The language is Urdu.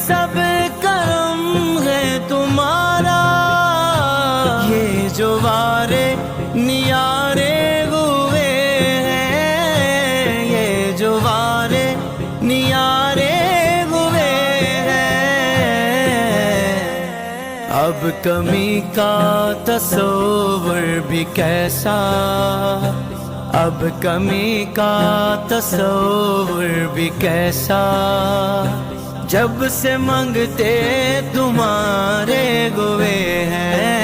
سب کرم ہے تمہارا، یہ جو وارے نیارے ہوئے ہیں، یہ جو وارے نیارے ہوئے ہیں، اب کمی کا تصور بھی کیسا، اب کمی کا تصور بھی کیسا، جب سے منگتے تمہارے ہوئے ہیں۔